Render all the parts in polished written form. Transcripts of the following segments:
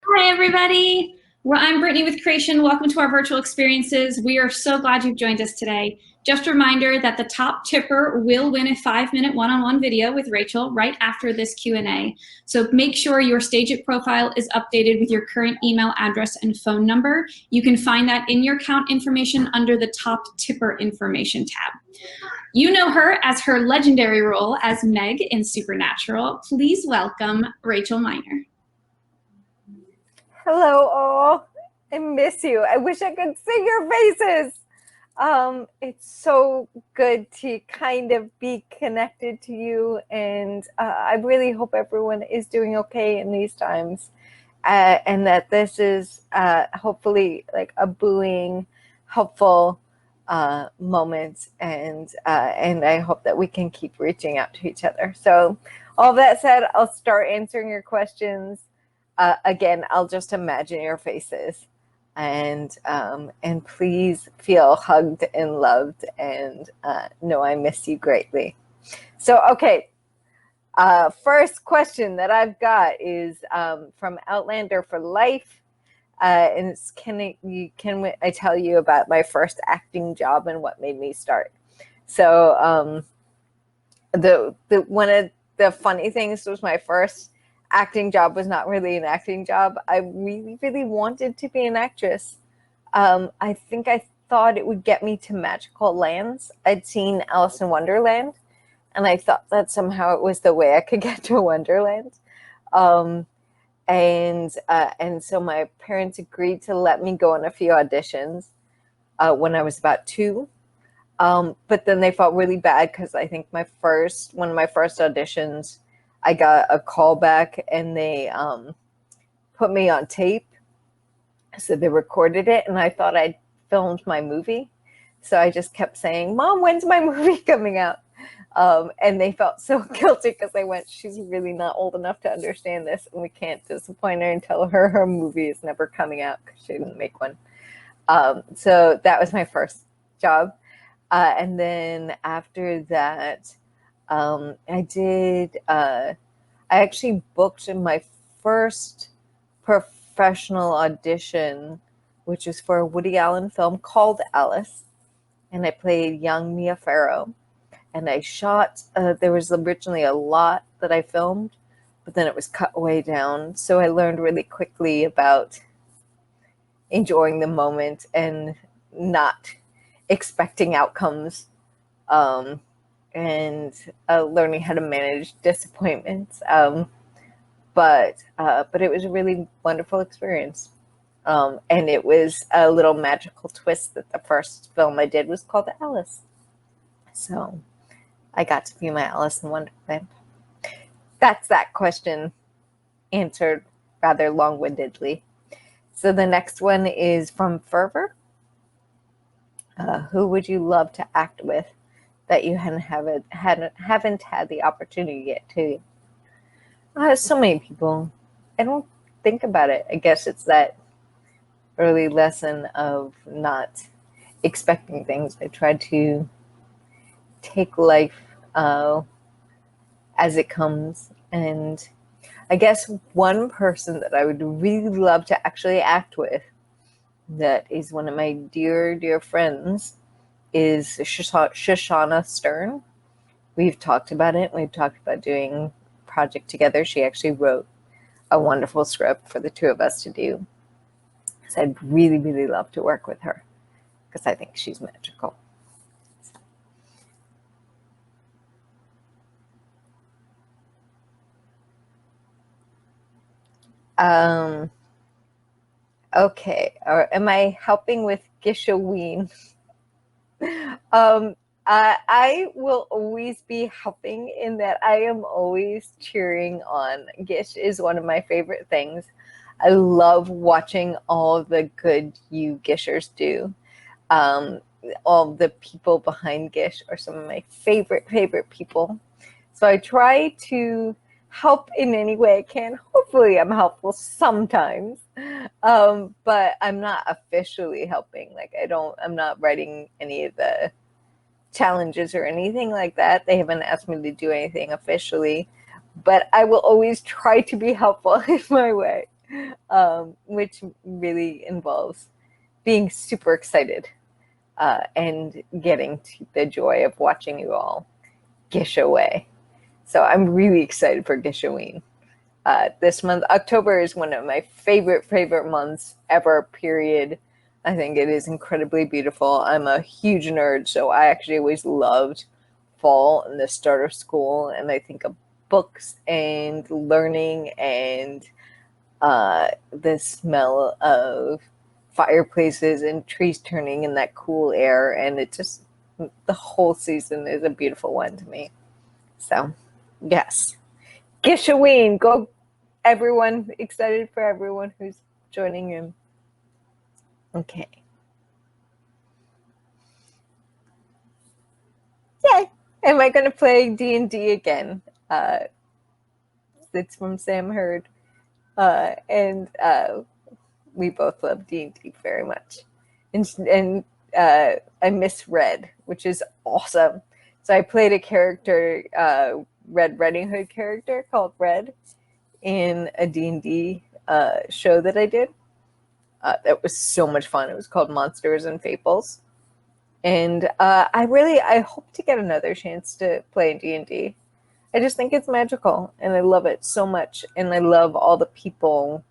Hi, everybody. Well, I'm Brittany with Creation. Welcome to our virtual experiences. We are so glad you've joined us today. Just a reminder that the top tipper will win a 5-minute one-on-one video with Rachel right after this Q&A. So make sure your Stage It profile is updated with your current email address and phone number. You can find that in your account information under the top tipper information tab. You know her as her legendary role as Meg in Supernatural. Please welcome Rachel Miner. Hello, all. I miss you. I wish I could see your faces. It's so good to kind of be connected to you, and I really hope everyone is doing okay in these times, and that this is hopefully like a buoying, helpful moment, and I hope that we can keep reaching out to each other. So, all that said, I'll start answering your questions. Again, I'll just imagine your faces, and please feel hugged and loved, and know I miss you greatly. So, okay, first question that I've got is from Outlander for Life, and it's can I tell you about my first acting job and what made me start? So, the one of the funny things was my first acting job was not really an acting job. I really, really wanted to be an actress. I think I thought it would get me to magical lands. I'd seen Alice in Wonderland, and I thought that somehow it was the way I could get to Wonderland. And so my parents agreed to let me go on a few auditions when I was about 2. But then they felt really bad because I think one of my first auditions, I got a call back, and they put me on tape. So they recorded it, and I thought I'd filmed my movie. So I just kept saying, "Mom, when's my movie coming out?" And they felt so guilty because they went, "She's really not old enough to understand this, and we can't disappoint her and tell her her movie is never coming out because she didn't make one." So that was my first job. And then after that, I actually booked my first professional audition, which was for a Woody Allen film called Alice. And I played young Mia Farrow. And I shot, there was originally a lot that I filmed, but then it was cut way down. So I learned really quickly about enjoying the moment and not expecting outcomes. And learning how to manage disappointments. But it was a really wonderful experience. And it was a little magical twist that the first film I did was called Alice. So I got to be my Alice in Wonderland. That's that question answered rather long-windedly. So the next one is from Fervor. Who would you love to act with that you haven't had the opportunity yet to? So many people. I don't think about it. I guess it's that early lesson of not expecting things. I try to take life as it comes. And I guess one person that I would really love to actually act with, that is one of my dear, dear friends, is Shoshana Stern. We've talked about it. We've talked about doing a project together. She actually wrote a wonderful script for the two of us to do. So I'd really, really love to work with her because I think she's magical. Okay. Or am I helping with Gishaween? I will always be helping in that I am always cheering on. Gish is one of my favorite things. I love watching all the good you Gishers do. All the people behind Gish are some of my favorite people. So I try to help in any way I can. Hopefully I'm helpful sometimes. But I'm not officially helping. Like I'm not writing any of the challenges or anything like that. They haven't asked me to do anything officially, but I will always try to be helpful in my way. which really involves being super excited and getting to the joy of watching you all gish away. So I'm really excited for Gishoween. This month, October, is one of my favorite months ever, period. I think it is incredibly beautiful. I'm a huge nerd, so I actually always loved fall and the start of school, and I think of books and learning and the smell of fireplaces and trees turning in that cool air, and it just, the whole season is a beautiful one to me. So yes, Gishoween, go everyone, excited for everyone who's joining in. Okay. Yay. Am I going to play D&D again? It's from Sam Hurd. And we both love D&D very much. And I miss Red, which is awesome. So I played a character, Red Riding Hood character called Red in a D&D show that I did. That was so much fun. It was called Monsters and Fables. And I hope to get another chance to play D&D. I just think it's magical, and I love it so much. And I love all the people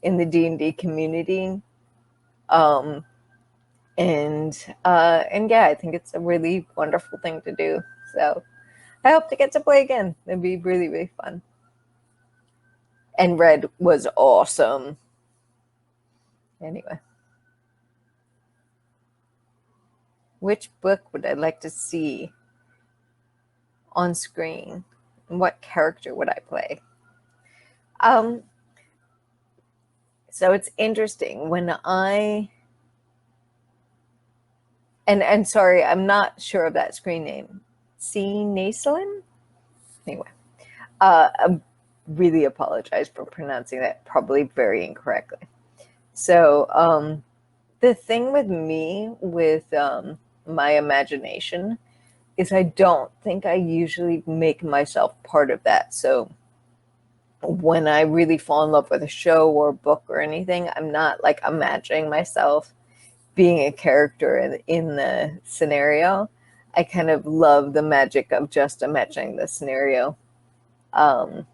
in the D&D community. And yeah, I think it's a really wonderful thing to do. So I hope to get to play again. It'd be really, really fun. And Red was awesome. Anyway. Which book would I like to see on screen? And what character would I play? So it's interesting when and sorry, I'm not sure of that screen name. C. Naslin? Anyway, I really apologize for pronouncing that probably very incorrectly. So the thing with me with my imagination is I don't think I usually make myself part of that. So when I really fall in love with a show or a book or anything, I'm not like imagining myself being a character in the scenario. I kind of love the magic of just imagining the scenario. I'm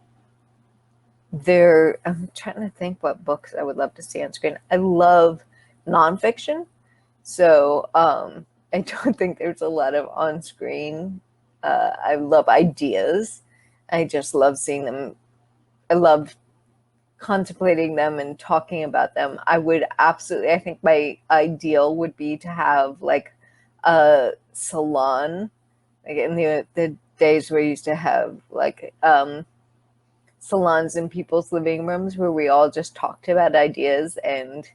trying to think what books I would love to see on screen. I love nonfiction. So I don't think there's a lot of on-screen. I love ideas. I just love seeing them. I love contemplating them and talking about them. I think my ideal would be to have like a salon, like in the days where I used to have like salons in people's living rooms where we all just talked about ideas and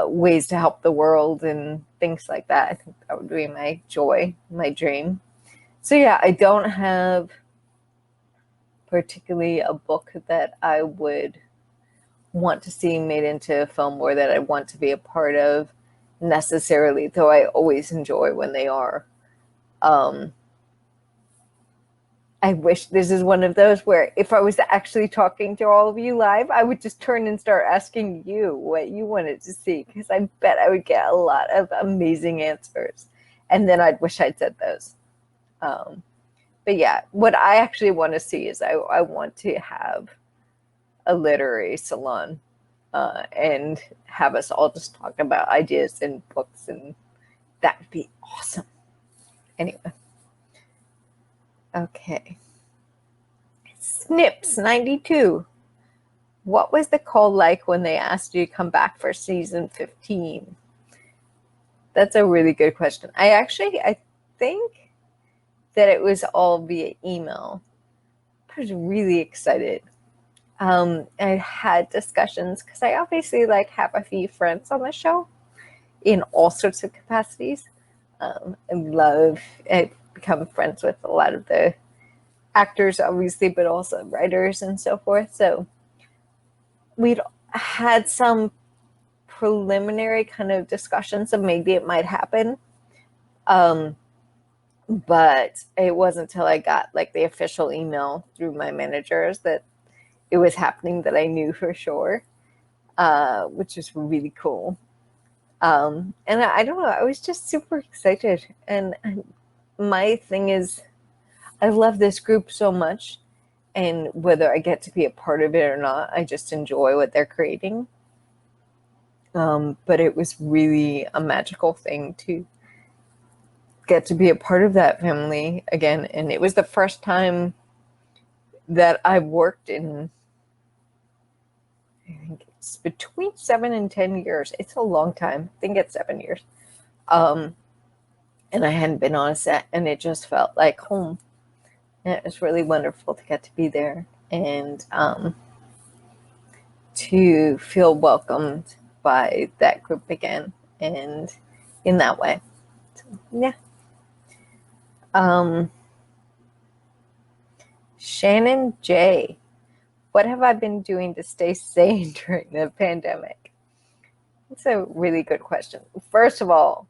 ways to help the world and things like that. I think that would be my joy, my dream. So yeah, I don't have particularly a book that I would want to see made into a film or that I want to be a part of necessarily, though I always enjoy when they are. I wish this is one of those where if I was actually talking to all of you live, I would just turn and start asking you what you wanted to see, because I bet I would get a lot of amazing answers. And then I'd wish I'd said those. But yeah, what I actually want to see is I want to have a literary salon and have us all just talk about ideas and books, and that would be awesome. Anyway. Okay. Snips 92. What was the call like when they asked you to come back for season 15? That's a really good question. I think that it was all via email. I was really excited. I had discussions because I obviously have a few friends on the show in all sorts of capacities. I've become friends with a lot of the actors, obviously, but also writers and so forth. So we'd had some preliminary kind of discussions of maybe it might happen. But it wasn't until I got the official email through my managers that it was happening that I knew for sure. which is really cool. And I don't know, I was just super excited. And my thing is, I love this group so much. And whether I get to be a part of it or not, I just enjoy what they're creating. But it was really a magical thing to get to be a part of that family again. And it was the first time that I worked in, I think it's between 7 and 10 years. It's a long time. I think it's 7 years. And I hadn't been on a set, and it just felt like home. And it was really wonderful to get to be there and to feel welcomed by that group again, and in that way. So, yeah. Shannon J. What have I been doing to stay sane during the pandemic? That's a really good question. First of all,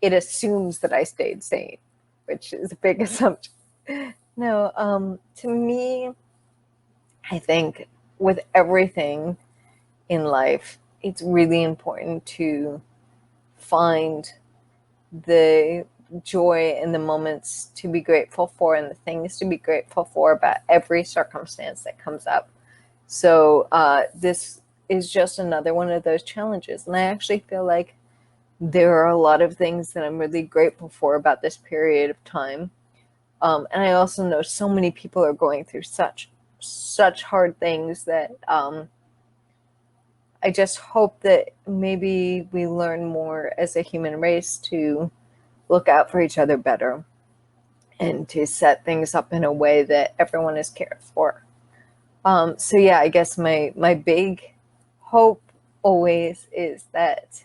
it assumes that I stayed sane, which is a big assumption. No, to me, I think with everything in life, it's really important to find the joy in the moments to be grateful for and the things to be grateful for about every circumstance that comes up. So this is just another one of those challenges. And I actually feel like there are a lot of things that I'm really grateful for about this period of time. And I also know so many people are going through such hard things that I just hope that maybe we learn more as a human race to look out for each other better and to set things up in a way that everyone is cared for. So yeah, I guess my big hope always is that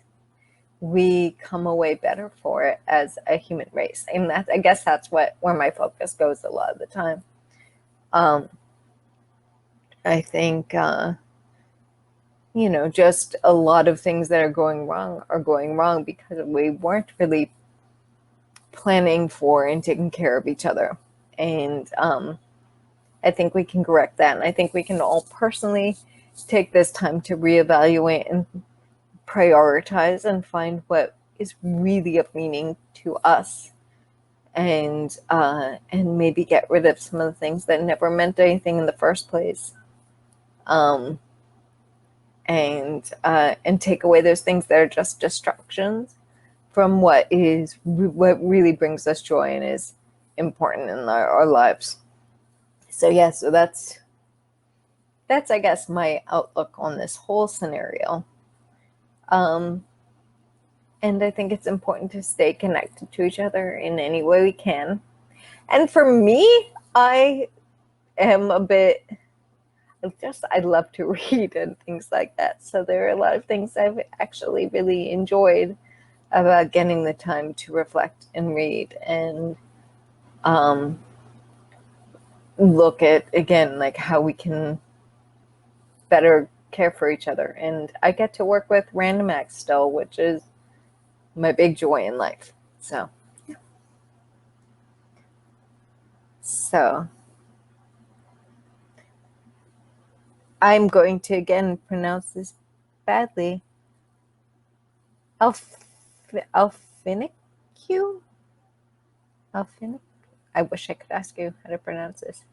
we come away better for it as a human race. And I guess that's where my focus goes a lot of the time. I think, just a lot of things that are going wrong because we weren't really planning for and taking care of each other. And I think we can correct that. And I think we can all personally take this time to reevaluate and prioritize and find what is really of meaning to us, and maybe get rid of some of the things that never meant anything in the first place, and take away those things that are just distractions from what really brings us joy and is important in our lives. So yeah, so that's I guess my outlook on this whole scenario. And I think it's important to stay connected to each other in any way we can. And for me, I am a bit, I love to read and things like that. So there are a lot of things I've actually really enjoyed about getting the time to reflect and read and look at, again, like how we can better care for each other. And I get to work with Random Acts still, which is my big joy in life. So, yeah. So, I'm going to again pronounce this badly. Alfinicu? I wish I could ask you how to pronounce this.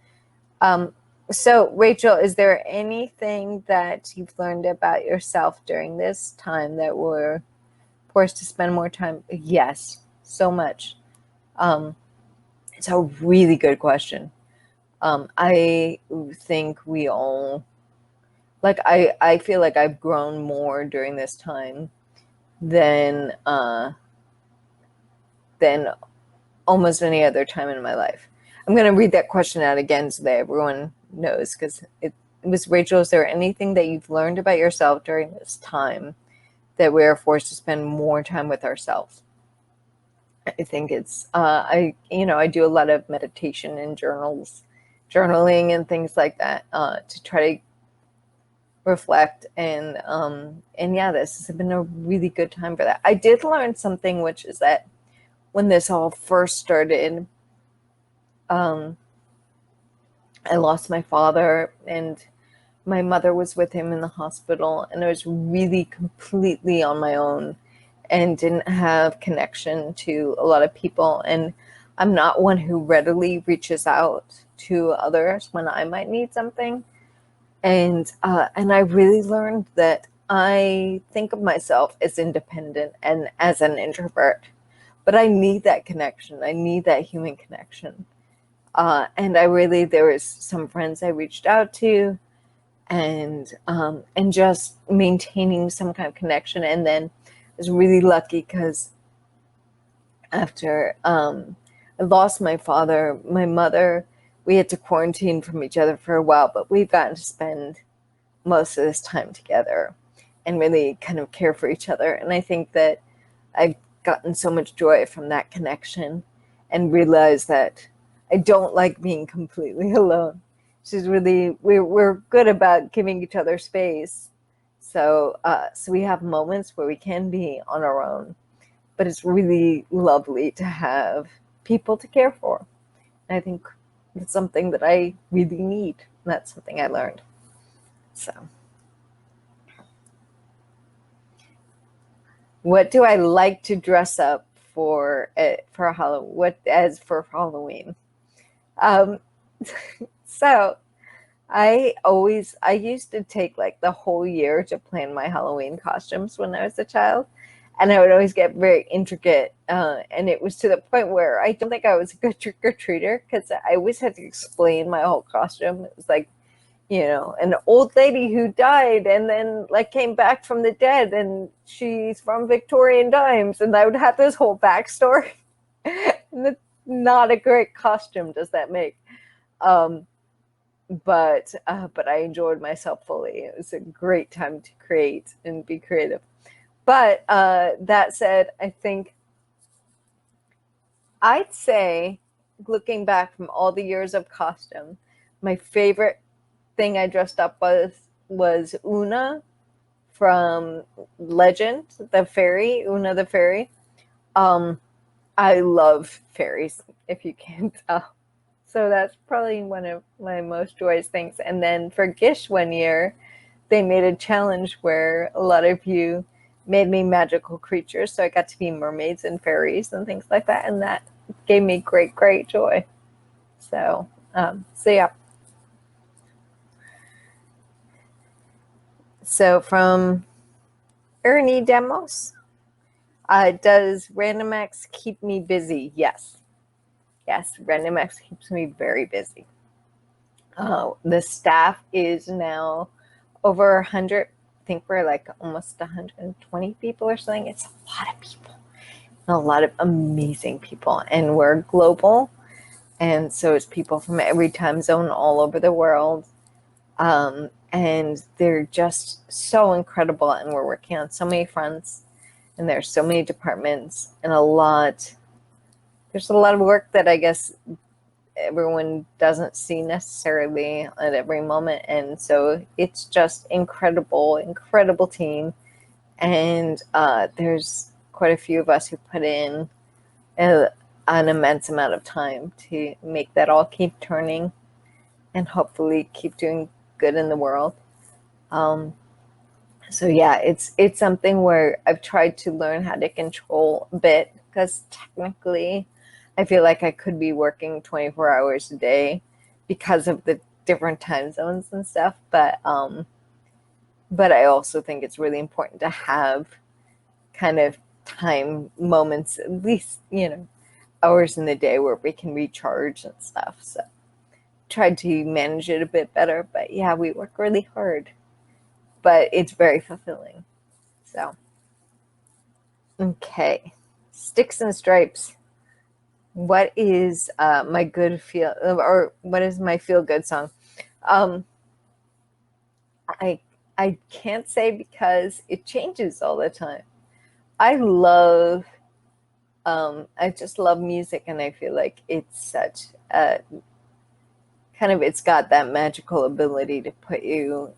So, Rachel, is there anything that you've learned about yourself during this time that we're forced to spend more time? Yes, so much. It's a really good question. I think we all, like, I feel like I've grown more during this time than almost any other time in my life. I'm going to read that question out again so that everyone knows, because it was, Rachel, is there anything that you've learned about yourself during this time that we are forced to spend more time with ourselves? I think it's, I do a lot of meditation and journaling and things like that to try to reflect, and yeah, this has been a really good time for that. I did learn something, which is that when this all first started, I lost my father, and my mother was with him in the hospital, and I was really completely on my own and didn't have connection to a lot of people. And I'm not one who readily reaches out to others when I might need something. And I really learned that I think of myself as independent and as an introvert, but I need that connection. I need that human connection. And there was some friends I reached out to, and just maintaining some kind of connection. And then I was really lucky because after I lost my father, my mother, we had to quarantine from each other for a while, but we've gotten to spend most of this time together and really kind of care for each other. And I think that I've gotten so much joy from that connection and realized that I don't like being completely alone. She's really, we're good about giving each other space. So we have moments where we can be on our own, but it's really lovely to have people to care for. And I think it's something that I really need. That's something I learned. So, what do I like to dress up for Halloween? So I used to take like the whole year to plan my Halloween costumes when I was a child. And I would always get very intricate. And it was to the point where I don't think I was a good trick-or-treater because I always had to explain my whole costume. It was like, an old lady who died and then like came back from the dead, and she's from Victorian times. And I would have this whole backstory. And it's not a great costume, does that make? But I enjoyed myself fully. It was a great time to create and be creative. But that said, I think I'd say, looking back from all the years of costume, my favorite thing I dressed up was Una from Legend, the fairy, Una the fairy. I love fairies, if you can't tell. So that's probably one of my most joyous things. And then for Gish one year, they made a challenge where a lot of you made me magical creatures. So I got to be mermaids and fairies and things like that. And that gave me great, great joy. So yeah. So from Ernie Demos, does RandomX keep me busy? Yes. Yes, RandomX keeps me very busy. The staff is now over 100. I think we're like almost 120 people or something. It's a lot of people. A lot of amazing people. And we're global. And so it's people from every time zone all over the world. And they're just so incredible. And we're working on so many fronts. And there's so many departments and there's a lot of work that I guess everyone doesn't see necessarily at every moment. And so it's just incredible, incredible team. And there's quite a few of us who put in an immense amount of time to make that all keep turning and hopefully keep doing good in the world. So yeah, it's something where I've tried to learn how to control a bit, because technically I feel like I could be working 24 hours a day because of the different time zones and stuff. But I also think it's really important to have kind of time moments, at least, hours in the day where we can recharge and stuff. So tried to manage it a bit better, but yeah, we work really hard, but it's very fulfilling. So, okay. Sticks and Stripes. What is my good feel, or what is my feel good song? I can't say because it changes all the time. I just love music, and I feel like it's such a it's got that magical ability to put you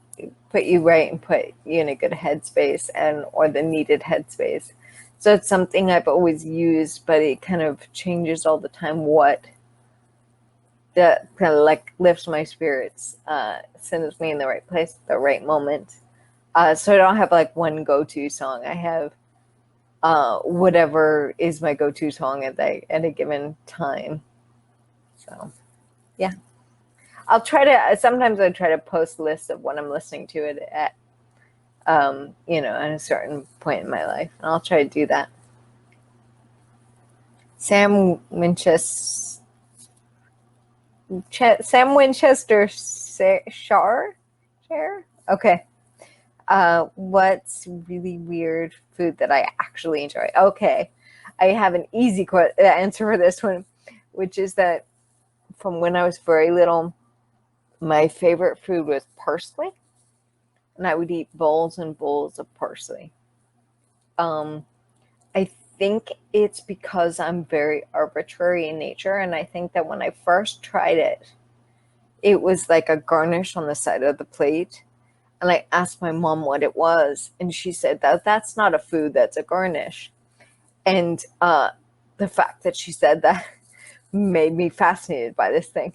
right and put you in a good headspace or the needed headspace. So it's something I've always used, but it kind of changes all the time what that kind of like lifts my spirits, sends me in the right place at the right moment. So I don't have like one go-to song. I have whatever is my go-to song at a given time. So yeah, sometimes I try to post lists of what I'm listening to it at at a certain point in my life, and I'll try to do that. Sam Winchester Share? Okay. What's really weird food that I actually enjoy? Okay. I have an easy answer for this one, which is that from when I was very little, my favorite food was parsley, and I would eat bowls and bowls of parsley. I think it's because I'm very arbitrary in nature, and I think that when I first tried it, it was like a garnish on the side of the plate. And I asked my mom what it was, and she said that's not a food, that's a garnish. And the fact that she said that made me fascinated by this thing.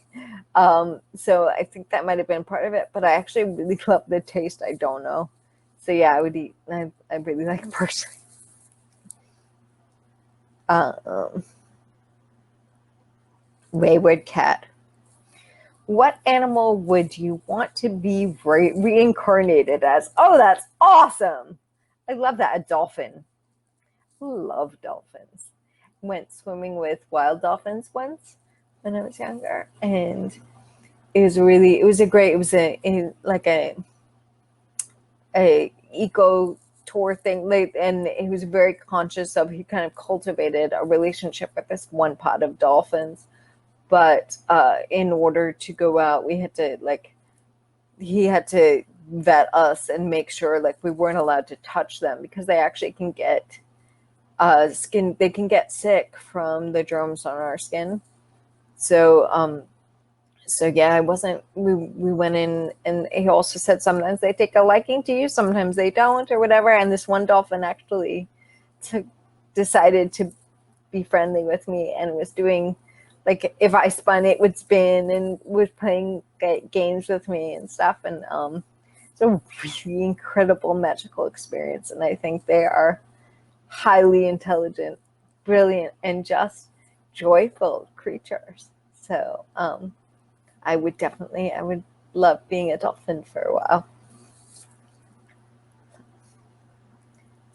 So I think that might have been part of it, but I actually really love the taste. I don't know. So yeah, I would eat. I really like parsley. Wayward cat. What animal would you want to be reincarnated as? Oh, that's awesome. I love that. A dolphin. I love dolphins. Went swimming with wild dolphins once when I was younger, and it was a eco tour thing, and he was very conscious of, he kind of cultivated a relationship with this one pod of dolphins. But in order to go out, he had to vet us and make sure we weren't allowed to touch them, because they actually can get they can get sick from the germs on our skin. So yeah, we went in, and he also said sometimes they take a liking to you, sometimes they don't, or whatever. And this one dolphin actually decided to be friendly with me, and was doing, if I spun, it would spin, and was playing games with me and stuff. And it's a really incredible magical experience. And I think they are highly intelligent, brilliant, and just joyful creatures. So I would love being a dolphin for a while.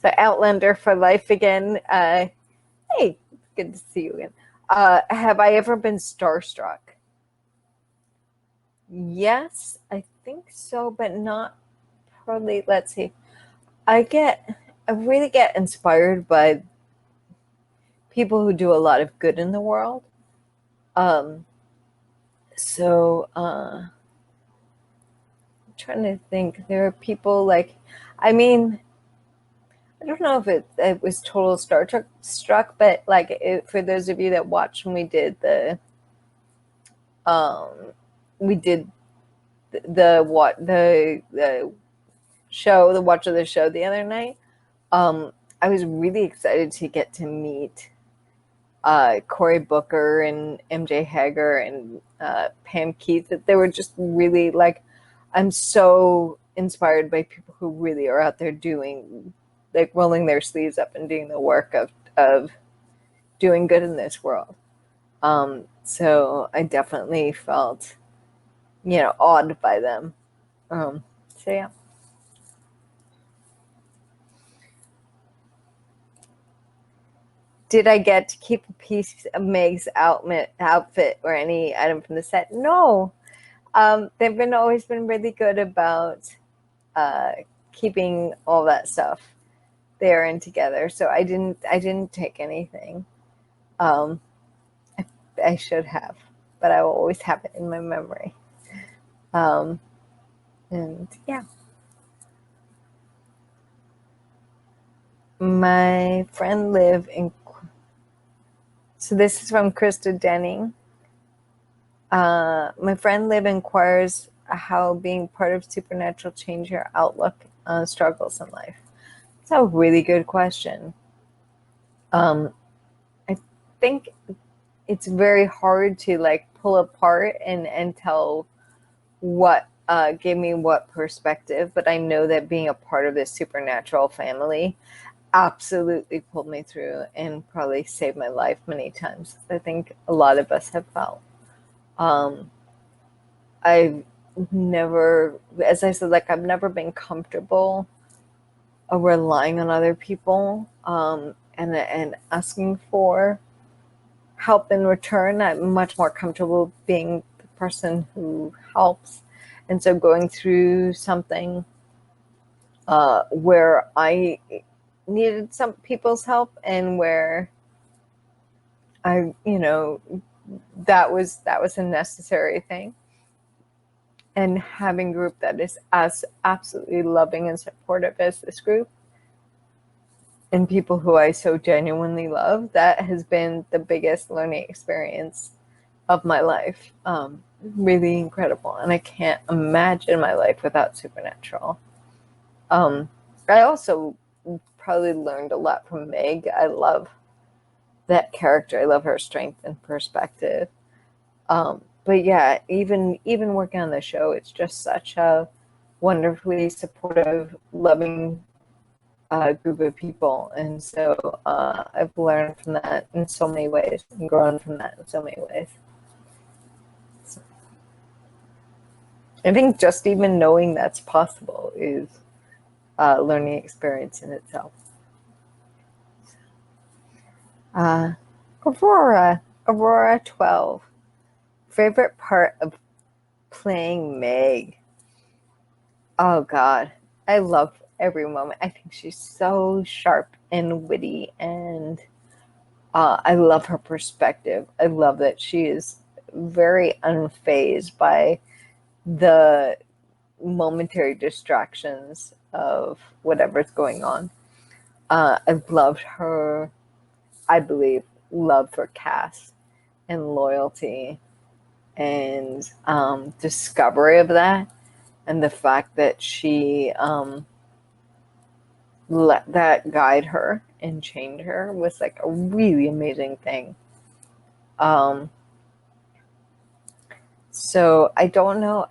So Outlander for life again. Hey, good to see you again. Have I ever been starstruck? Yes, I think so, but not probably. Let's see. I really get inspired by people who do a lot of good in the world. I'm trying to think. There are people I don't know if it was total Star Trek struck, but for those of you that watched when we did the show, the watch of the show the other night, I was really excited to get to meet Cory Booker and MJ Hager and Pam Keith. That they were just really I'm so inspired by people who really are out there doing, rolling their sleeves up and doing the work of doing good in this world. So I definitely felt, awed by them. So yeah. Did I get to keep a piece of Meg's outfit or any item from the set? No. They've always been really good about keeping all that stuff there and together. So I didn't take anything. I should have, but I will always have it in my memory. And yeah. My friend so this is from Krista Denning. My friend Liv inquires how being part of Supernatural changed your outlook on struggles in life. It's a really good question. I think it's very hard to like pull apart and tell what gave me what perspective, but I know that being a part of this supernatural family absolutely pulled me through and probably saved my life many times. I think a lot of us have felt. I've never, as I said, like I've never been comfortable relying on other people and asking for help in return. I'm much more comfortable being the person who helps. And so going through something where I needed some people's help and where I, that was a necessary thing. And having a group that is as absolutely loving and supportive as this group and people who I so genuinely love, that has been the biggest learning experience of my life. Really incredible. And I can't imagine my life without Supernatural. I also probably learned a lot from Meg. I love that character. I love her strength and perspective. But yeah, even working on the show, it's just such a wonderfully supportive, loving group of people. And so I've learned from that in so many ways and grown from that in so many ways. So I think just even knowing that's possible is a learning experience in itself. Aurora 12. Favorite part of playing Meg? Oh God, I love every moment. I think she's so sharp and witty, and I love her perspective. I love that she is very unfazed by the momentary distractions of whatever's going on. I've loved her, I believe, love for Cass and loyalty and discovery of that, and the fact that she let that guide her and change her was like a really amazing thing. So I don't know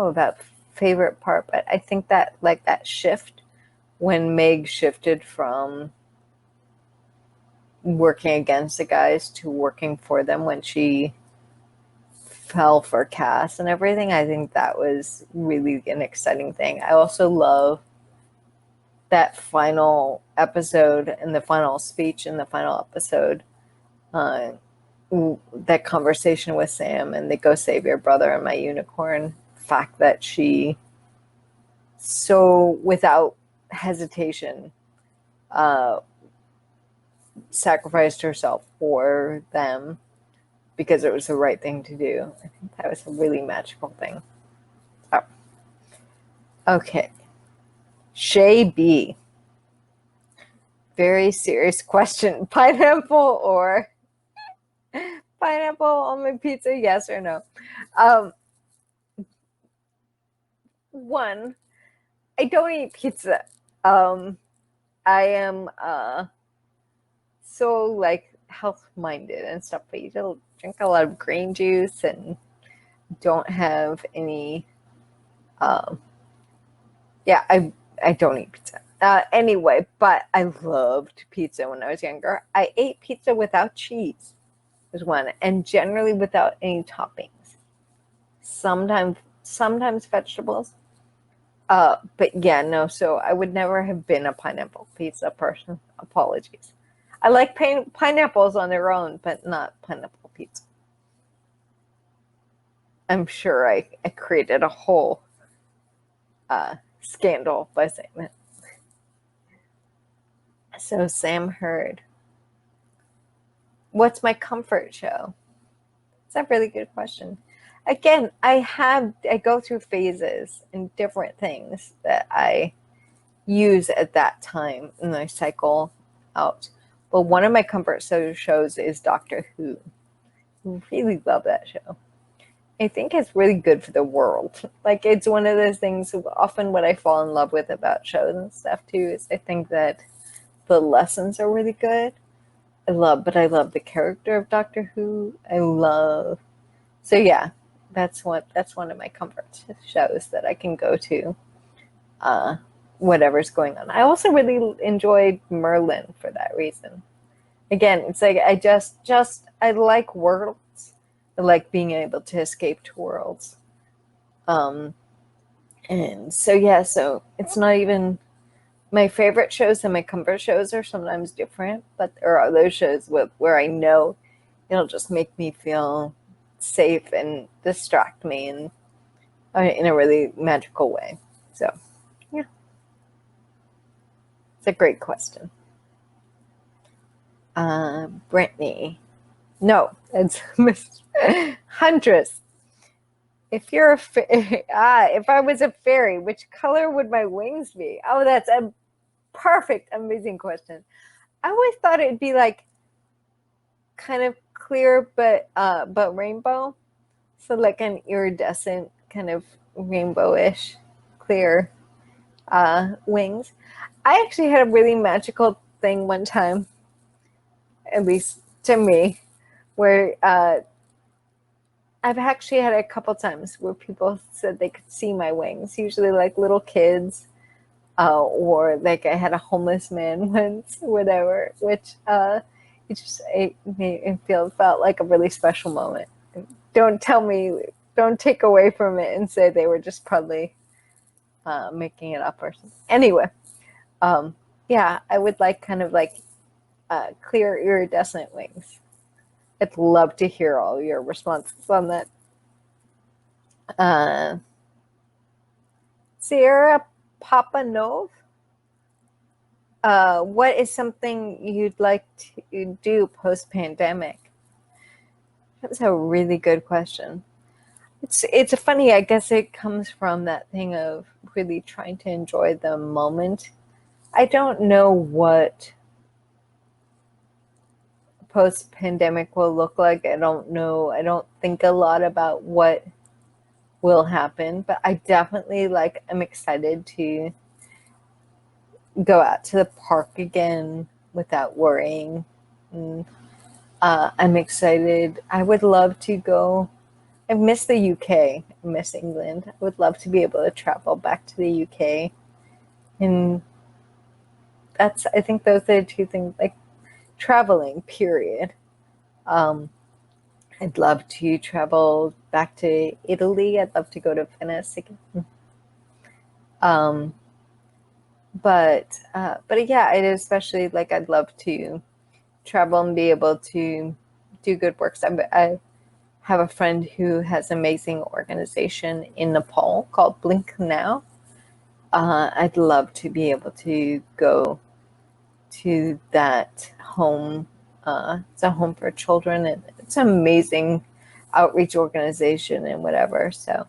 about favorite part, but I think that like that shift when Meg shifted from working against the guys to working for them when she fell for Cass and everything, I think that was really an exciting thing. I also love that final episode and the final speech in the final episode, that conversation with Sam and they go save your brother and my unicorn. Fact that she so without hesitation sacrificed herself for them because it was the right thing to do. I think that was a really magical thing. Oh. Okay. Shay B. Very serious question. Pineapple on my pizza, yes or no? One, I don't eat pizza. I am so like health minded and stuff. I eat drink a lot of green juice and don't have any. Yeah, I don't eat pizza. Anyway, but I loved pizza when I was younger. I ate pizza without cheese, was one, and generally without any toppings. Sometimes vegetables. But yeah, no. So I would never have been a pineapple pizza person. Apologies. I like pineapples on their own, but not pineapple pizza. I'm sure I created a whole scandal by saying that. So Sam Hurd. What's my comfort show? It's a really good question. Again, I go through phases and different things that I use at that time and I cycle out. But one of my comfort shows is Doctor Who. I really love that show. I think it's really good for the world. Like it's one of those things, often what I fall in love with about shows and stuff too is I think that the lessons are really good. I love the character of Doctor Who. So yeah, that's one of my comfort shows that I can go to, uh, whatever's going on. I also really enjoyed Merlin for that reason. Again, it's like I like worlds. I like being able to escape to worlds. Um, and so yeah, so it's not even my favorite shows and my comfort shows are sometimes different, but there are those shows where I know it'll just make me feel safe and distract me in a really magical way. So yeah, it's a great question. Brittany. No, it's Miss Huntress. If you're if I was a fairy, which color would my wings be? Oh, that's a perfect, amazing question. I always thought it'd be like kind of clear, but rainbow. So like an iridescent kind of rainbowish clear wings. I actually had a really magical thing one time, at least to me, where I've actually had a couple times where people said they could see my wings, usually like little kids, or like I had a homeless man once, whatever, which it made it felt like a really special moment. Don't tell me, don't take away from it and say they were just probably making it up or something. Anyway, um, yeah, I would like kind of like clear iridescent wings. I'd love to hear all your responses on that. Uh, Sierra Papanov, what is something you'd like to do post-pandemic? That's a really good question. It's funny, I guess it comes from that thing of really trying to enjoy the moment. I don't know what post-pandemic will look like. I don't know. I don't think a lot about what will happen, but I definitely I'm excited to go out to the park again without worrying. And, I'm excited. I would love to go. I miss the UK. I miss England. I would love to be able to travel back to the UK. And I think those are the two things, like traveling, period. Um, I'd love to travel back to Italy. I'd love to go to Venice again. Um, but yeah, it is especially like I'd love to travel and be able to do good work. I have a friend who has an amazing organization in Nepal called Blink Now. I'd love to be able to go to that home. It's a home for children, and it's an amazing outreach organization and whatever. So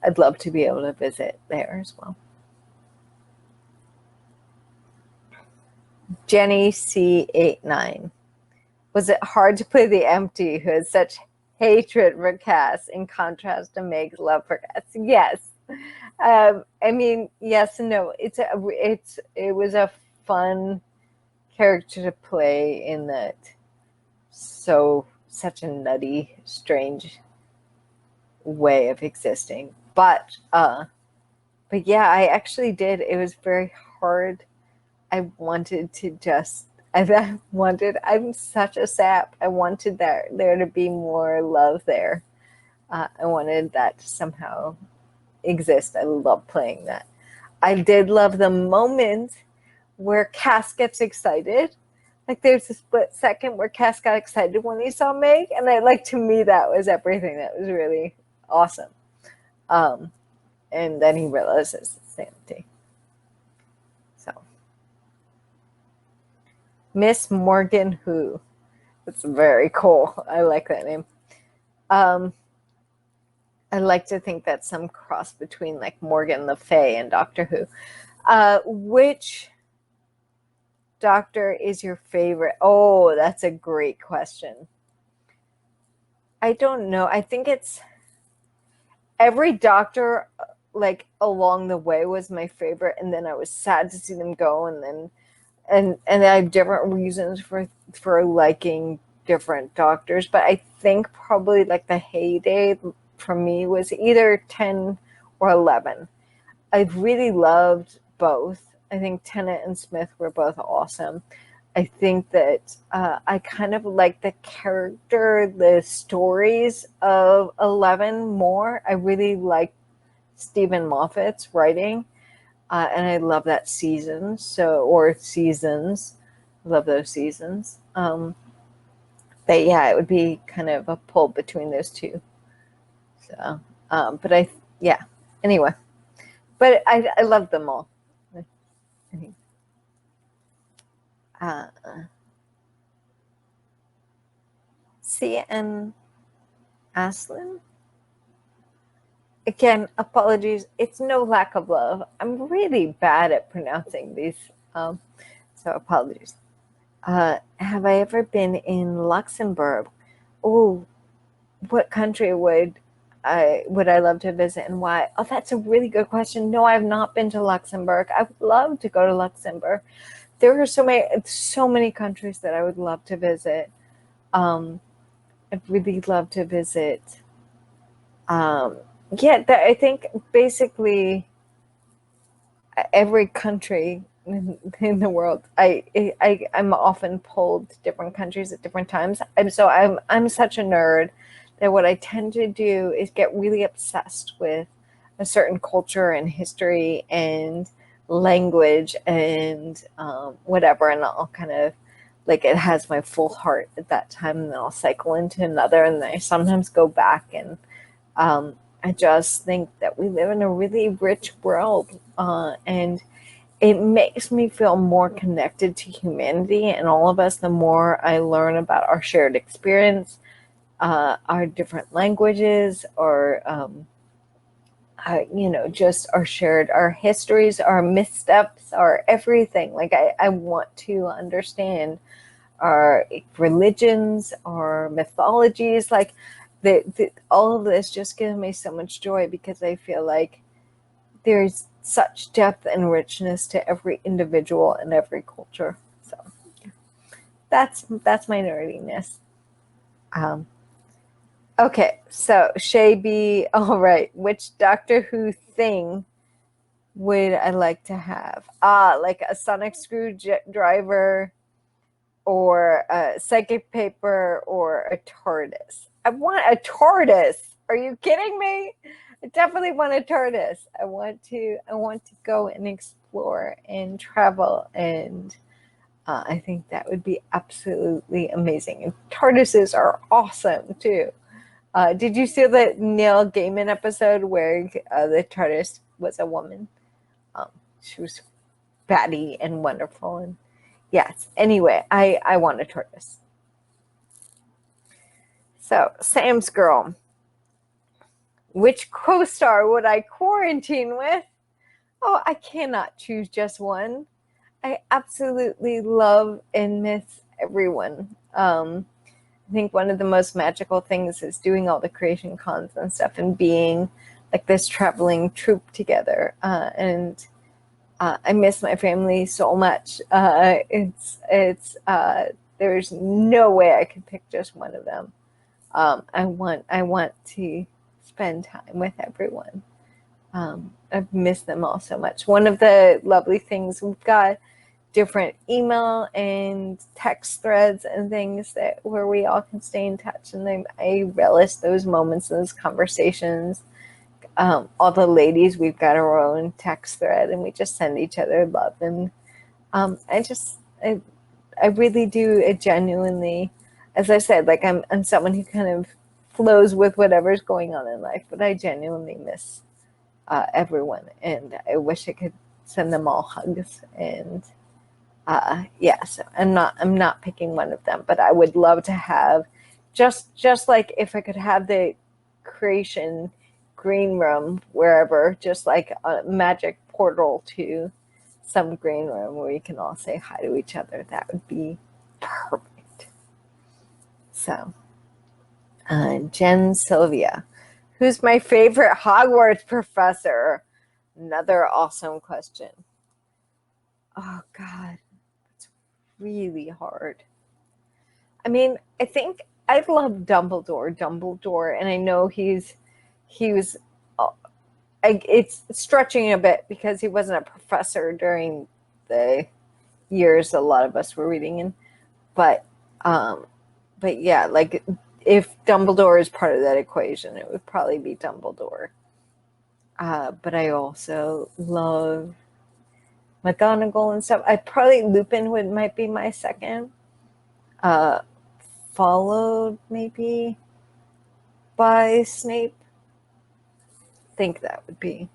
I'd love to be able to visit there as well. Jenny C89. Was it hard to play the empty who has such hatred for Cass in contrast to Meg's love for Cass? Yes. I mean, yes and no. It was a fun character to play in that such a nutty, strange way of existing. But yeah, I actually did. It was very hard. I wanted to just I'm such a sap. I wanted there to be more love there. I wanted that to somehow exist. I love playing that. I did love the moment where Cass gets excited. Like there's a split second where Cass got excited when he saw Meg, and to me that was everything. That was really awesome. And then he realizes it's empty. So Miss Morgan Who. It's very cool. I like that name. I like to think that's some cross between like Morgan Le Fay and Doctor Who. Which Doctor is your favorite? Oh, that's a great question. I don't know. I think it's every Doctor like along the way was my favorite, and then I was sad to see them go, and then and I have different reasons for liking different doctors, but I think probably like the heyday for me was either 10 or 11. I really loved both. I think Tennant and Smith were both awesome. I think that I kind of like the character, the stories of 11 more. I really like Stephen Moffat's writing, and I love that season. Or seasons. I love those seasons. But yeah, it would be kind of a pull between those two. So, but yeah. Anyway, but I love them all. Uh, CN Aslin. Again, apologies. It's no lack of love. I'm really bad at pronouncing these, so apologies. Have I ever been in Luxembourg? Oh, what country would I love to visit and why? Oh, that's a really good question. No, I have not been to Luxembourg. I would love to go to Luxembourg. There are so many countries that I would love to visit. I'd really love to visit. I think basically every country in the world. I'm often pulled to different countries at different times. I'm such a nerd that what I tend to do is get really obsessed with a certain culture and history and language and whatever, and I'll kind of like it has my full heart at that time, and then I'll cycle into another, and then I sometimes go back and I just think that we live in a really rich world, and it makes me feel more connected to humanity and all of us the more I learn about our shared experience, our different languages, or just our histories, our missteps, our everything. Like I want to understand our religions, our mythologies, like all of this just gives me so much joy because I feel like there's such depth and richness to every individual and every culture. So that's my nerdiness. Okay, so Shay B, all right, which Doctor Who thing would I like to have? Like a sonic screwdriver, or a psychic paper, or a TARDIS. I want a TARDIS. Are you kidding me? I definitely want a TARDIS. I want to go and explore and travel, and I think that would be absolutely amazing. And TARDISes are awesome too. Did you see the Neil Gaiman episode where the TARDIS was a woman? She was batty and wonderful, and yes. Anyway, I want a TARDIS. So, Sam's girl. Which co-star would I quarantine with? Oh, I cannot choose just one. I absolutely love and miss everyone. I think one of the most magical things is doing all the creation cons and stuff and being like this traveling troupe together. And I miss my family so much. There's no way I could pick just one of them. I want to spend time with everyone. I've missed them all so much. One of the lovely things, we've got different email and text threads and things where we all can stay in touch, and I relish those moments, those conversations. All the ladies, we've got our own text thread, and we just send each other love. And I really do. It genuinely, as I said, like I'm someone who kind of flows with whatever's going on in life, but I genuinely miss everyone, and I wish I could send them all hugs. And so I'm not picking one of them, but I would love to have just like if I could have the creation green room wherever, just like a magic portal to some green room where we can all say hi to each other. That would be perfect. So, Jen Sylvia, who's my favorite Hogwarts professor? Another awesome question. Oh God, really hard. I mean, I think I love Dumbledore, and I know he was. It's stretching a bit because he wasn't a professor during the years a lot of us were reading in, but yeah, like if Dumbledore is part of that equation, it would probably be Dumbledore. But I also love McGonagall and stuff. I probably Lupin might be my second, followed maybe by Snape. I think that would be.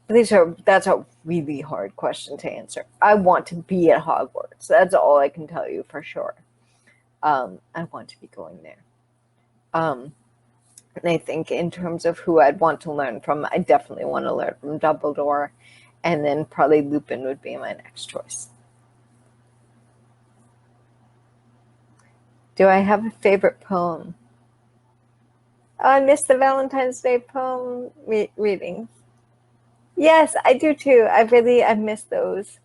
That's a really hard question to answer. I want to be at Hogwarts. That's all I can tell you for sure. I want to be going there. And I think in terms of who I'd want to learn from, I definitely want to learn from Dumbledore, and then probably Lupin would be my next choice. Do I have a favorite poem? Oh, I missed the Valentine's Day poem reading. Yes, I do too. I miss those.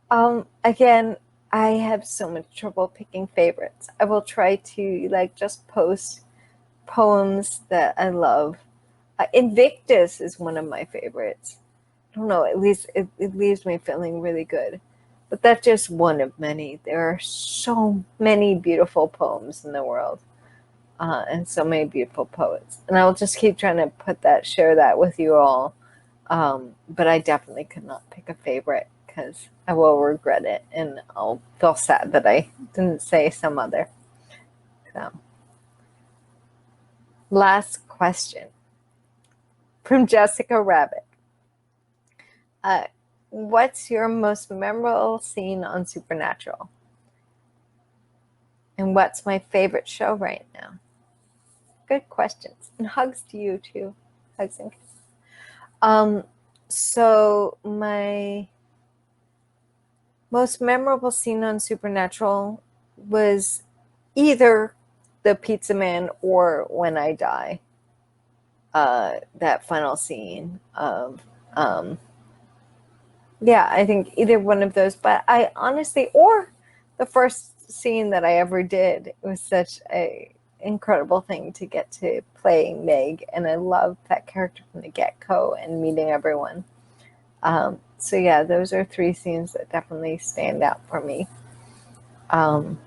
Again, I have so much trouble picking favorites. I will try to just post poems that I love. Invictus is one of my favorites. I don't know, at least it leaves me feeling really good. But that's just one of many. There are so many beautiful poems in the world, and so many beautiful poets. And I'll just keep trying to share that with you all. But I definitely could not pick a favorite because I will regret it, and I'll feel sad that I didn't say some other. So, last question from Jessica Rabbit. What's your most memorable scene on Supernatural? And what's my favorite show right now? Good questions. And hugs to you too. Hugs and kisses. So my most memorable scene on Supernatural was either the pizza man or when I die. That final scene of yeah, I think either one of those, but I honestly, or the first scene that I ever did, it was such a incredible thing to get to play Meg, and I love that character from the get-go and meeting everyone. So yeah, those are three scenes that definitely stand out for me. And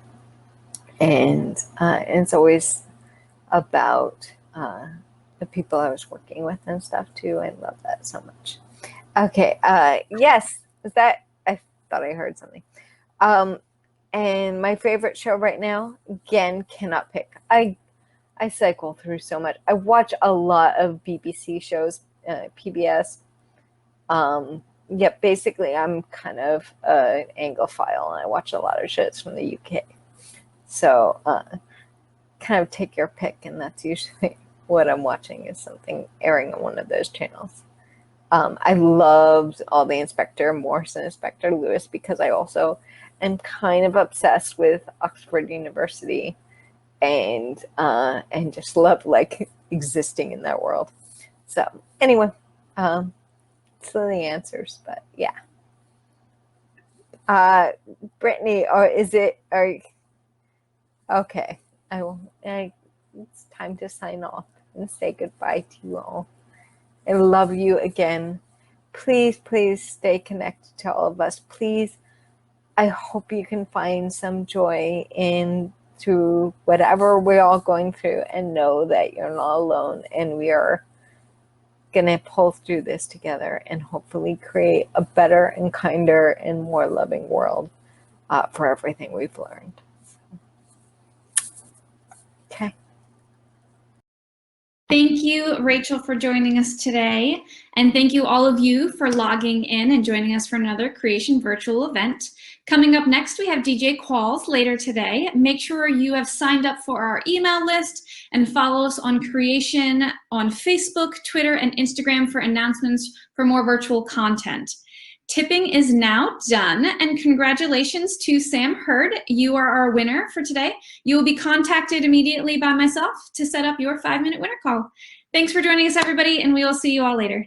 it's always about the people I was working with and stuff too. I love that so much. Okay. Yes. Is that? I thought I heard something. And my favorite show right now, again, cannot pick. I cycle through so much. I watch a lot of BBC shows, PBS. Basically, I'm kind of an Anglophile, and I watch a lot of shows from the UK. So, kind of take your pick, and that's usually what I'm watching is something airing on one of those channels. I loved all the Inspector Morse and Inspector Lewis because I also am kind of obsessed with Oxford University and just love existing in that world. So anyway, so the answers, but yeah. Brittany, okay. It's time to sign off and say goodbye to you all. I love you again. Please, please stay connected to all of us. Please, I hope you can find some joy through whatever we're all going through, and know that you're not alone, and we are going to pull through this together and hopefully create a better and kinder and more loving world for everything we've learned. Okay. Thank you, Rachel, for joining us today. And thank you all of you for logging in and joining us for another Creation virtual event. Coming up next, we have DJ Qualls later today. Make sure you have signed up for our email list and follow us on Creation on Facebook, Twitter, and Instagram for announcements for more virtual content. Tipping is now done, and congratulations to Sam Hurd. You are our winner for today. You will be contacted immediately by myself to set up your 5-minute winner call. Thanks for joining us, everybody, and we will see you all later.